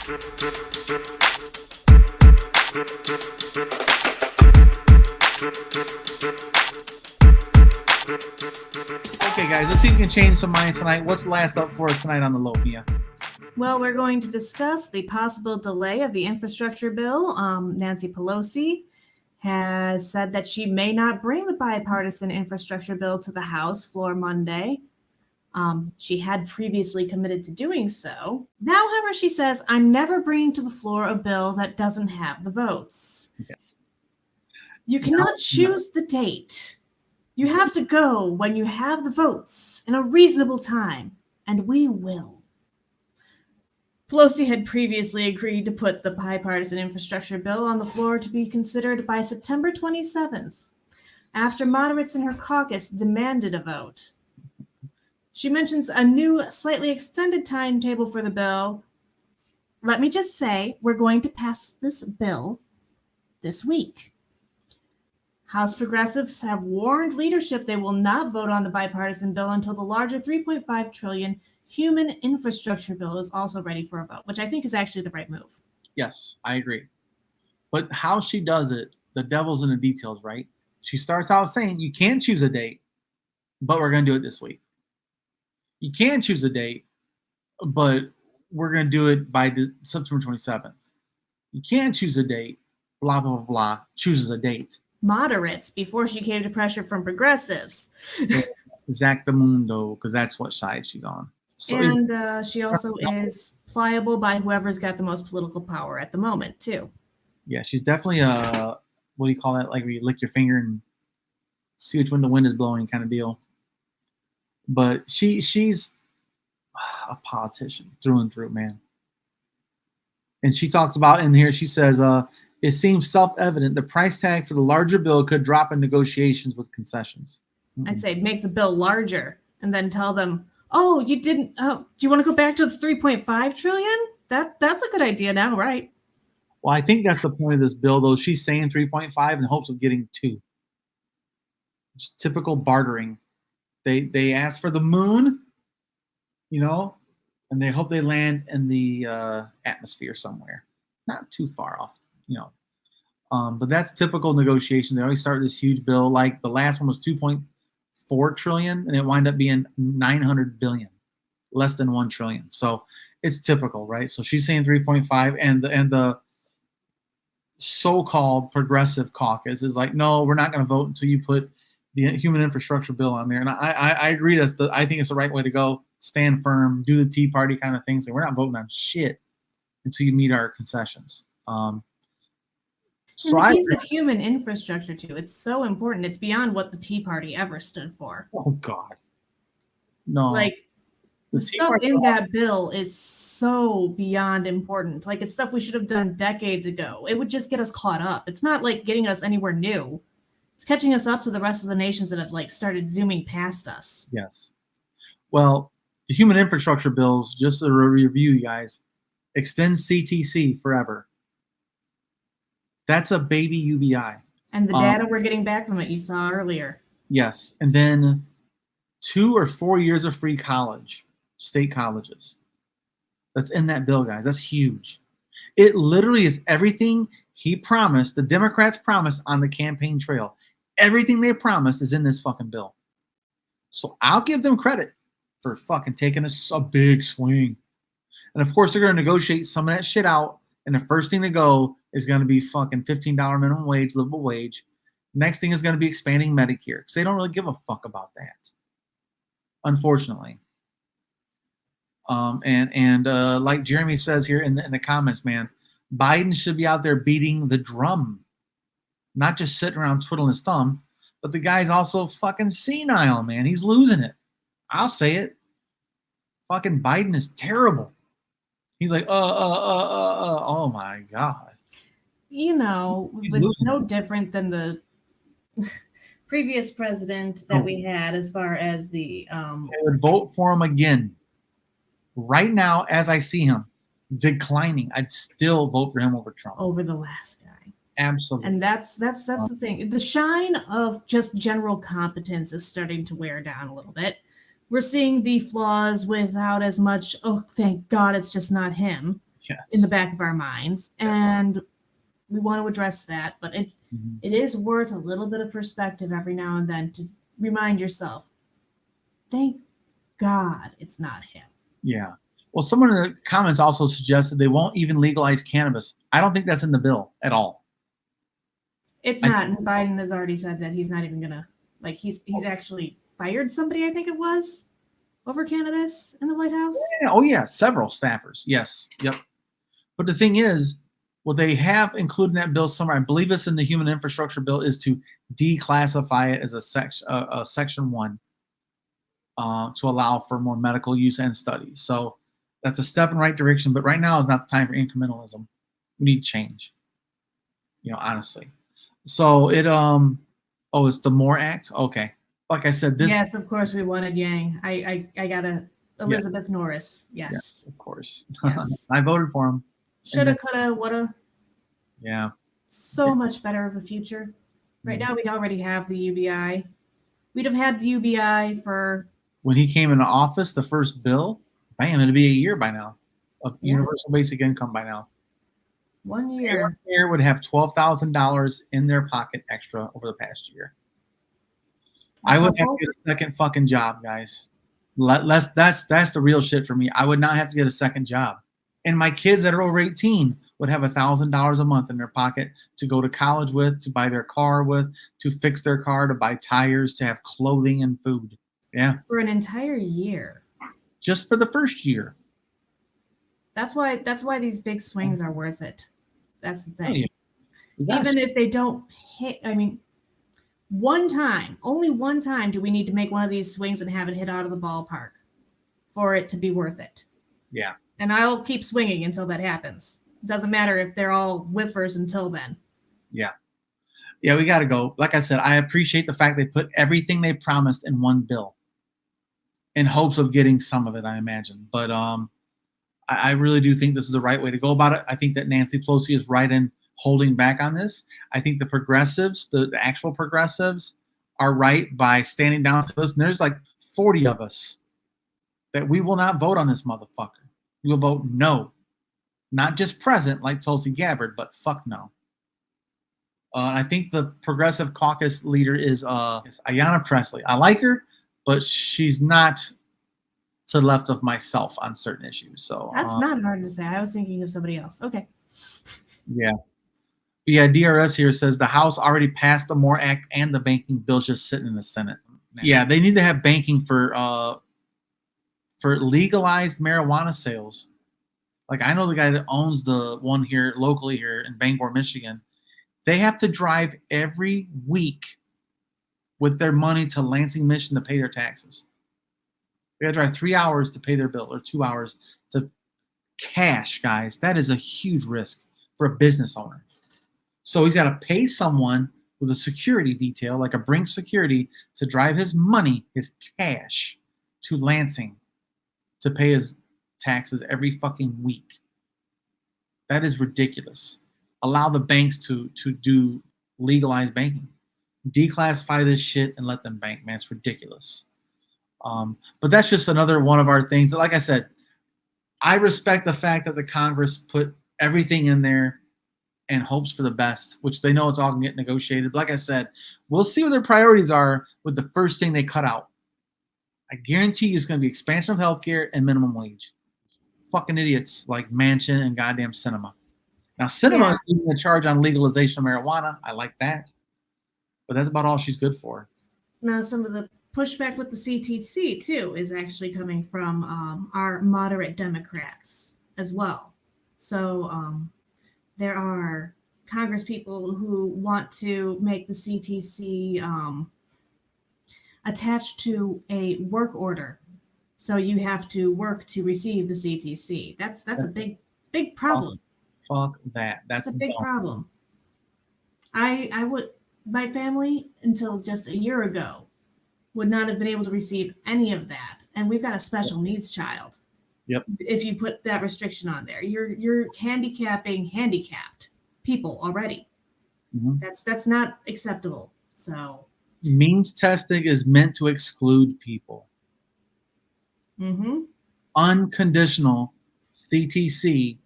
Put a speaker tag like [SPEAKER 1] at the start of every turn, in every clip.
[SPEAKER 1] Okay, guys, let's see if we can change some minds tonight. What's last up for us tonight on the low, Mia?
[SPEAKER 2] Well, we're going to discuss the possible delay of the infrastructure bill. Nancy Pelosi has said that she may not bring the bipartisan infrastructure bill to the House floor Monday. She had previously committed to doing so. Now, however, she says, I'm never bringing to the floor a bill that doesn't have the votes.
[SPEAKER 1] Yes.
[SPEAKER 2] You cannot choose the date. You have to go when you have the votes in a reasonable time, and we will. Pelosi had previously agreed to put the bipartisan infrastructure bill on the floor to be considered by September 27th, after moderates in her caucus demanded a vote. She mentions a new, slightly extended timetable for the bill. Let me just say, we're going to pass this bill this week. House progressives have warned leadership they will not vote on the bipartisan bill until the larger $3.5 trillion human infrastructure bill is also ready for a vote, which I think is actually the right move.
[SPEAKER 1] Yes, I agree. But how she does it, the devil's in the details, right? She starts out saying, you can choose a date, but we're going to do it this week. You can choose a date, but we're going to do it by September 27th. You can choose a date, blah, blah, blah, blah, chooses a date.
[SPEAKER 2] Moderates, before she came to pressure from progressives.
[SPEAKER 1] Exactamundo, because that's what side she's on.
[SPEAKER 2] So and she also is pliable by whoever's got the most political power at the moment, too.
[SPEAKER 1] Yeah, she's definitely a, what do you call that? Like where you lick your finger and see which one the wind is blowing kind of deal. But she's a politician through and through, man. And she talks about in here, she says, it seems self-evident the price tag for the larger bill could drop in negotiations with concessions.
[SPEAKER 2] I'd say make the bill larger and then tell them, oh, you didn't, do you want to go back to the 3.5 trillion? That's a good idea now, right?
[SPEAKER 1] Well, I think that's the point of this bill, though. She's saying 3.5 in hopes of getting 2. Just typical bartering. They ask for the moon, and they hope they land in the atmosphere somewhere. Not too far off, But that's typical negotiation. They always start this huge bill. Like the last one was 2.4 trillion, and it wound up being 900 billion, less than 1 trillion. So it's typical, right? So she's saying 3.5, and the so-called progressive caucus is like, no, we're not going to vote until you put the human infrastructure bill on there. And I agree. I think it's the right way to go. Stand firm, do the Tea Party kind of things. And we're not voting on shit until you meet our concessions.
[SPEAKER 2] So in the case of human infrastructure, too, it's so important. It's beyond what the Tea Party ever stood for.
[SPEAKER 1] Oh, God. No.
[SPEAKER 2] Like, the stuff in that bill is so beyond important. Like, it's stuff we should have done decades ago. It would just get us caught up. It's not like getting us anywhere new. It's catching us up to the rest of the nations that have, like, started zooming past us.
[SPEAKER 1] Yes. Well, the human infrastructure bills, just a review, you guys, extends CTC forever. That's a baby UBI.
[SPEAKER 2] And the data we're getting back from it, you saw earlier.
[SPEAKER 1] Yes. And then 2 or 4 years of free college, state colleges. That's in that bill, guys. That's huge. It literally is everything he promised, the Democrats promised on the campaign trail. Everything they promised is in this fucking bill. So I'll give them credit for fucking taking a big swing. And of course, they're going to negotiate some of that shit out. And the first thing to go is going to be fucking $15 minimum wage, livable wage. Next thing is going to be expanding Medicare because they don't really give a fuck about that, unfortunately. Like Jeremy says here in the comments, man, Biden should be out there beating the drum, not just sitting around twiddling his thumb. But the guy's also fucking senile, man. He's losing it. I'll say it. Fucking Biden is terrible. He's like, oh my God.
[SPEAKER 2] It's no different than the previous president that we had as far as the... I
[SPEAKER 1] would vote for him again. Right now, as I see him declining, I'd still vote for him over Trump.
[SPEAKER 2] Over the last guy.
[SPEAKER 1] Absolutely.
[SPEAKER 2] And that's the thing. The shine of just general competence is starting to wear down a little bit. We're seeing the flaws without as much, oh, thank God it's just not him. in the
[SPEAKER 1] Yes.
[SPEAKER 2] back of our minds, and we want to address that. But
[SPEAKER 1] Mhm.
[SPEAKER 2] it is worth a little bit of perspective every now and then to remind yourself, thank God it's not him.
[SPEAKER 1] Yeah. Well, someone in the comments also suggested they won't even legalize cannabis. I don't think that's in the bill at all.
[SPEAKER 2] It's
[SPEAKER 1] I,
[SPEAKER 2] not, and Biden has already said that he's not even gonna like he's actually fired somebody, I think it was, over cannabis in the White House.
[SPEAKER 1] yeah, oh yeah, several staffers. Yes. Yep. But the thing is, what they have included in that bill somewhere, I believe it's in the Human Infrastructure Bill, is to declassify it as a Section 1 to allow for more medical use and studies. So that's a step in the right direction. But right now is not the time for incrementalism. We need change, honestly. So it's the MORE Act. Okay. Like I said, this,
[SPEAKER 2] Yes, of course we wanted Yang. I got a
[SPEAKER 1] yeah,
[SPEAKER 2] Elizabeth Norris.
[SPEAKER 1] yeah,
[SPEAKER 2] Yes.
[SPEAKER 1] of course.
[SPEAKER 2] Yes.
[SPEAKER 1] I voted for him. And
[SPEAKER 2] Shoulda, coulda, woulda.
[SPEAKER 1] yeah.
[SPEAKER 2] So much better of a future. Right now we'd already have the UBI. We'd have had the UBI for
[SPEAKER 1] When he came into office, the first bill, bam, it'd be a year by now of
[SPEAKER 2] yeah,
[SPEAKER 1] universal basic income by now.
[SPEAKER 2] 1 year.
[SPEAKER 1] Here would have $12,000 in their pocket extra over the past year. I would have to get a second fucking job, guys. That's the real shit for me. I would not have to get a second job. And my kids that are over 18 would have $1,000 a month in their pocket to go to college with, to buy their car with, to fix their car, to buy tires, to have clothing and food. Yeah.
[SPEAKER 2] For an entire year.
[SPEAKER 1] Just for the first year.
[SPEAKER 2] That's why these big swings are worth it. That's the thing.
[SPEAKER 1] Oh, yeah.
[SPEAKER 2] Even if they don't hit, I mean, only one time do we need to make one of these swings and have it hit out of the ballpark for it to be worth it.
[SPEAKER 1] Yeah.
[SPEAKER 2] And I'll keep swinging until that happens. Doesn't matter if they're all whiffers until then.
[SPEAKER 1] Yeah. Yeah, we got to go. Like I said, I appreciate the fact they put everything they promised in one bill in hopes of getting some of it, I imagine. But I really do think this is the right way to go about it. I think that Nancy Pelosi is right in holding back on this. I think the progressives, the actual progressives, are right by standing down to this. And there's like 40 of us that we will not vote on this motherfucker. We will vote no. Not just present like Tulsi Gabbard, but fuck no. I think the progressive caucus leader is Ayanna Pressley. I like her, but she's not to the left of myself on certain issues. So
[SPEAKER 2] that's not hard to say. I was thinking of somebody else. Okay.
[SPEAKER 1] Yeah. Yeah, DRS here says the House already passed the MORE Act and the banking bill just sitting in the Senate. Yeah, they need to have banking for legalized marijuana sales. Like I know the guy that owns the one here locally here in Bangor, Michigan. They have to drive every week with their money to Lansing, Michigan to pay their taxes. They got to drive 3 hours to pay their bill or 2 hours to cash, guys. That is a huge risk for a business owner. So he's got to pay someone with a security detail, like a Brink security, to drive his money, his cash, to Lansing to pay his taxes every fucking week. That is ridiculous. Allow the banks to do legalized banking. Declassify this shit and let them bank, man. It's ridiculous. But that's just another one of our things. Like I said, I respect the fact that the Congress put everything in there and hopes for the best, which they know it's all going to get negotiated. But like I said, we'll see what their priorities are with the first thing they cut out. I guarantee you it's going to be expansion of healthcare and minimum wage. Fucking idiots like Manchin and goddamn Cinema. Now, Cinema is leading the charge on legalization of marijuana. I like that. But that's about all she's good for.
[SPEAKER 2] Now, some of the pushback with the CTC, too, is actually coming from our moderate Democrats as well. So there are Congress people who want to make the CTC attached to a work order. So you have to work to receive the CTC. That's a big problem.
[SPEAKER 1] Fuck that. That's
[SPEAKER 2] a big problem. My family until just a year ago would not have been able to receive any of that. And we've got a special needs child.
[SPEAKER 1] Yep.
[SPEAKER 2] If you put that restriction on there, you're handicapping handicapped people already.
[SPEAKER 1] Mm-hmm.
[SPEAKER 2] That's not acceptable. So
[SPEAKER 1] means testing is meant to exclude people.
[SPEAKER 2] Mm-hmm.
[SPEAKER 1] Unconditional CTC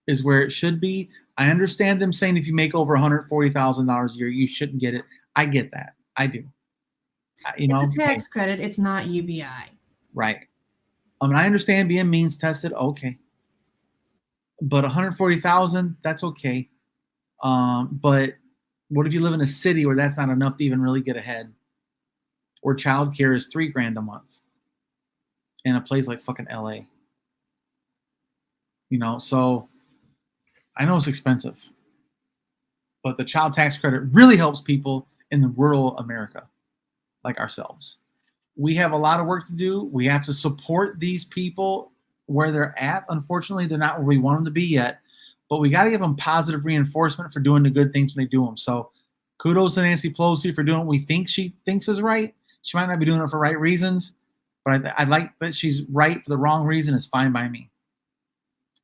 [SPEAKER 1] is where it should be. I understand them saying if you make over $140,000 a year, you shouldn't get it. I get that. I do.
[SPEAKER 2] It's a tax credit. It's not UBI.
[SPEAKER 1] Right. I understand being means tested. Okay. But 140,000, that's okay. But what if you live in a city where that's not enough to even really get ahead? Or childcare is $3,000 a month in a place like fucking LA. So I know it's expensive, but the child tax credit really helps people in the rural America like ourselves. We have a lot of work to do. We have to support these people where they're at. Unfortunately, they're not where we want them to be yet, but we got to give them positive reinforcement for doing the good things when they do them. So kudos to Nancy Pelosi for doing what we think she thinks is right. She might not be doing it for right reasons, but I like that she's right for the wrong reason. It's fine by me.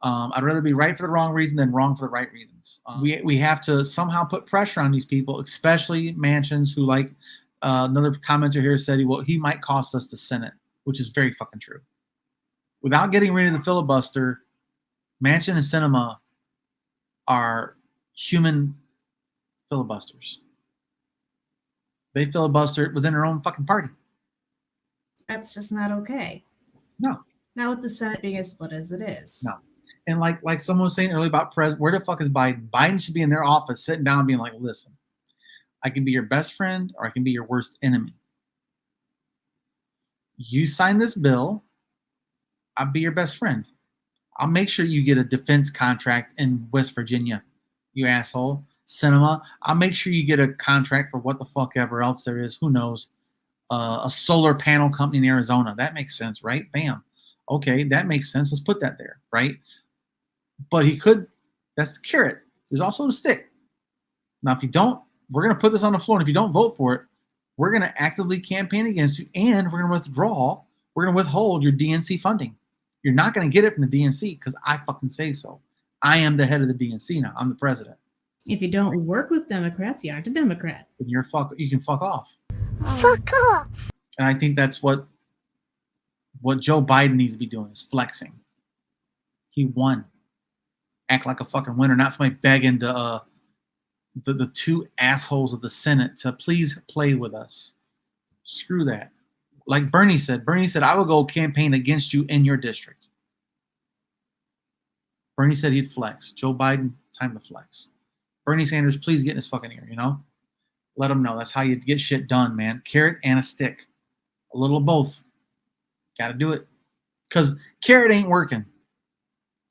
[SPEAKER 1] I'd rather be right for the wrong reason than wrong for the right reasons. We have to somehow put pressure on these people, especially Mansions, who, like another commenter here said, he might cost us the Senate, which is very fucking true. Without getting rid of the filibuster, Manchin and Sinema are human filibusters. They filibuster within their own fucking party.
[SPEAKER 2] That's just not okay.
[SPEAKER 1] No.
[SPEAKER 2] Not with the Senate being as split as it is.
[SPEAKER 1] No. And like someone was saying earlier about where the fuck is Biden? Biden should be in their office sitting down being like, listen, I can be your best friend or I can be your worst enemy. You sign this bill, I'll be your best friend. I'll make sure you get a defense contract in West Virginia, you asshole. Cinema, I'll make sure you get a contract for what the fuck ever else there is. Who knows? A solar panel company in Arizona. That makes sense, right? Bam. Okay, that makes sense. Let's put that there, right? But that's the carrot. There's also the stick. Now, if you don't, we're going to put this on the floor. And if you don't vote for it, we're going to actively campaign against you. And we're going to withhold your DNC funding. You're not going to get it from the DNC because I fucking say so. I am the head of the DNC now. I'm the president.
[SPEAKER 2] If you don't work with Democrats, you aren't a Democrat.
[SPEAKER 1] And you can fuck off.
[SPEAKER 3] Fuck off.
[SPEAKER 1] And I think that's what Joe Biden needs to be doing is flexing. He won. Act like a fucking winner, not somebody begging the two assholes of the Senate to please play with us. Screw that. Like Bernie said, I will go campaign against you in your district. Bernie said he'd flex. Joe Biden, time to flex. Bernie Sanders, please get in his fucking ear, Let him know. That's how you get shit done, man. Carrot and a stick. A little of both. Got to do it. Because carrot ain't working.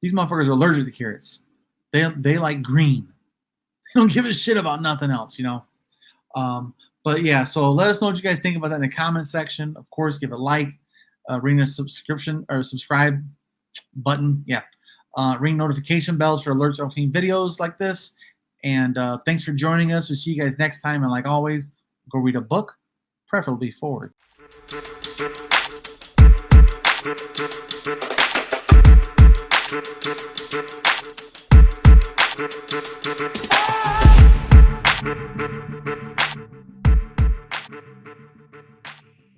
[SPEAKER 1] These motherfuckers are allergic to carrots. They like green. They don't give a shit about nothing else, But yeah, so let us know what you guys think about that in the comment section. Of course, give a like, ring a subscription or subscribe button. Yeah. Ring notification bells for alerts on videos like this. And thanks for joining us. We'll see you guys next time. And like always, go read a book, preferably forward.